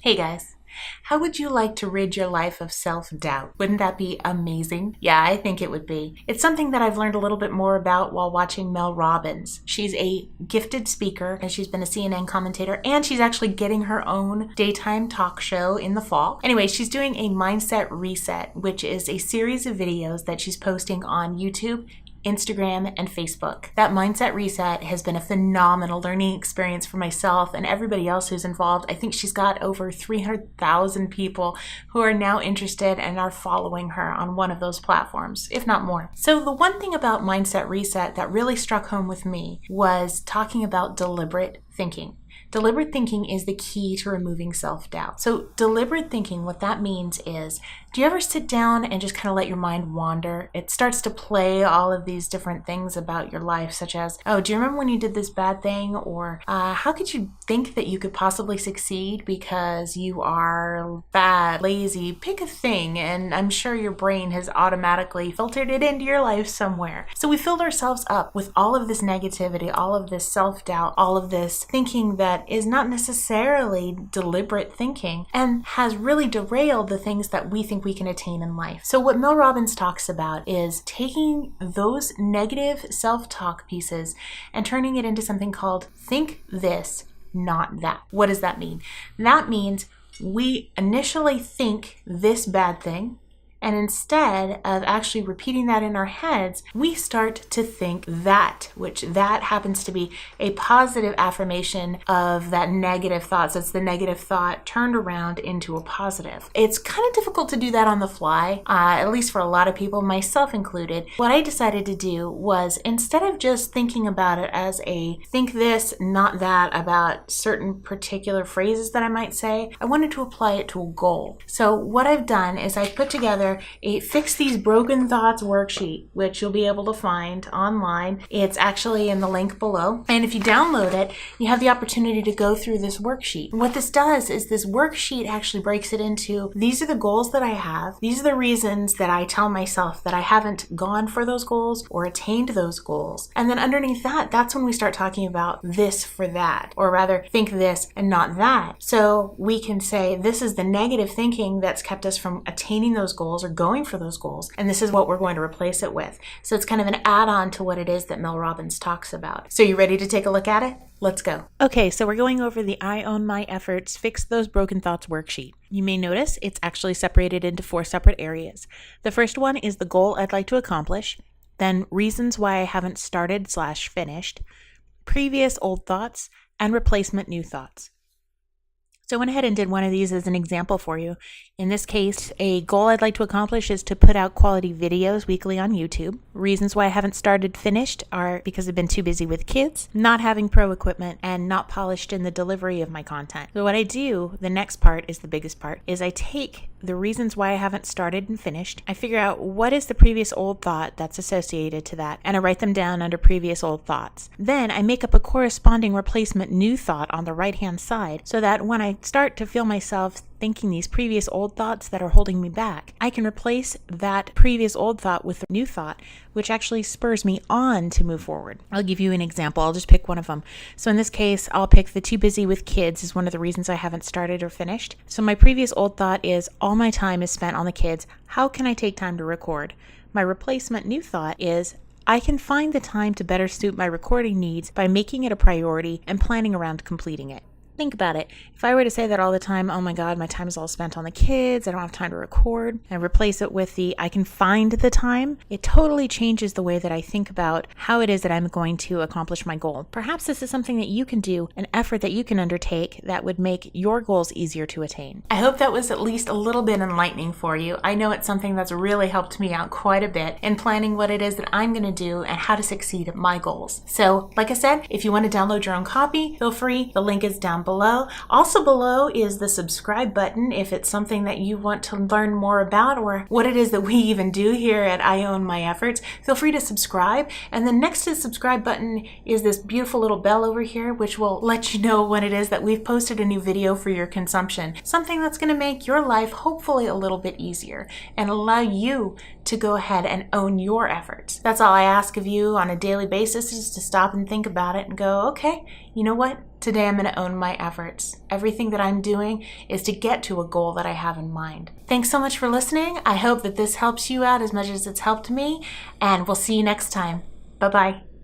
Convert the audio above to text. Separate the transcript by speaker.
Speaker 1: Hey guys, how would you like to rid your life of self-doubt? Wouldn't that be amazing? Yeah, I think it would be. It's something that I've learned a little bit more about while watching Mel Robbins. She's a gifted speaker and she's been a CNN commentator, and she's actually getting her own daytime talk show in the fall. Anyway, she's doing a mindset reset, which is a series of videos that she's posting on YouTube, Instagram, and Facebook. That mindset reset has been a phenomenal learning experience for myself and everybody else who's involved. I think she's got over 300,000 people who are now interested and are following her on one of those platforms, if not more. So the one thing about mindset reset that really struck home with me was talking about deliberate thinking. Deliberate thinking is the key to removing self-doubt. So deliberate thinking, what that means is, do you ever sit down and just kind of let your mind wander? It starts to play all of these different things about your life, such as, oh, do you remember when you did this bad thing? Or how could you think that you could possibly succeed because you are bad, lazy? Pick a thing, and I'm sure your brain has automatically filtered it into your life somewhere. So we filled ourselves up with all of this negativity, all of this self-doubt, all of this thinking that is not necessarily deliberate thinking and has really derailed the things that we think we can attain in life. So what Mel Robbins talks about is taking those negative self-talk pieces and turning it into something called think this, not that. What does that mean? That means we initially think this bad thing, and instead of actually repeating that in our heads, we start to think that, which that happens to be a positive affirmation of that negative thought. So it's the negative thought turned around into a positive. It's kind of difficult to do that on the fly, at least for a lot of people, myself included. What I decided to do was, instead of just thinking about it as a think this, not that, about certain particular phrases that I might say, I wanted to apply it to a goal. So what I've done is I've put together a Fix These Broken Thoughts worksheet, which you'll be able to find online. It's actually in the link below. And if you download it, you have the opportunity to go through this worksheet. What this does is this worksheet actually breaks it into, these are the goals that I have. These are the reasons that I tell myself that I haven't gone for those goals or attained those goals. And then underneath that, that's when we start talking about this for that, or rather think this and not that. So we can say this is the negative thinking that's kept us from attaining those goals or going for those goals, and this is what we're going to replace it with. So it's kind of an add-on to what it is that Mel Robbins talks about. So you ready to take a look at it? Let's go. Okay, so we're going over the I Own My Efforts Fix Those Broken Thoughts worksheet. You may notice it's actually separated into 4 separate areas. The first one is the goal I'd like to accomplish, then reasons why I haven't started/finished, previous old thoughts, and replacement new thoughts. So I went ahead and did one of these as an example for you. In this case, a goal I'd like to accomplish is to put out quality videos weekly on YouTube. Reasons why I haven't finished are because I've been too busy with kids, not having pro equipment, and not polished in the delivery of my content. So what I do, the next part is the biggest part, is I take the reasons why I haven't started and finished. I figure out what is the previous old thought that's associated to that, and I write them down under previous old thoughts. Then I make up a corresponding replacement new thought on the right-hand side, so that when I start to feel myself thinking these previous old thoughts that are holding me back, I can replace that previous old thought with a new thought, which actually spurs me on to move forward. I'll give you an example. I'll just pick one of them. So in this case, I'll pick the too busy with kids is one of the reasons I haven't started or finished. So my previous old thought is, all my time is spent on the kids. How can I take time to record? My replacement new thought is, I can find the time to better suit my recording needs by making it a priority and planning around completing it. Think about it. If I were to say that all the time, oh my God, my time is all spent on the kids, I don't have time to record, and replace it with the I can find the time, it totally changes the way that I think about how it is that I'm going to accomplish my goal. Perhaps this is something that you can do, an effort that you can undertake that would make your goals easier to attain. I hope that was at least a little bit enlightening for you. I know it's something that's really helped me out quite a bit in planning what it is that I'm going to do and how to succeed at my goals. So, like I said, if you want to download your own copy, feel free. The link is down below. Also below is the subscribe button if it's something that you want to learn more about or what it is that we even do here at I Own My Efforts. Feel free to subscribe. And then next to the subscribe button is this beautiful little bell over here, which will let you know when it is that we've posted a new video for your consumption. Something that's going to make your life hopefully a little bit easier and allow you to go ahead and own your efforts. That's all I ask of you on a daily basis, is to stop and think about it and go, okay, you know what? Today I'm going to own my efforts. Everything that I'm doing is to get to a goal that I have in mind. Thanks so much for listening. I hope that this helps you out as much as it's helped me, and we'll see you next time. Bye-bye.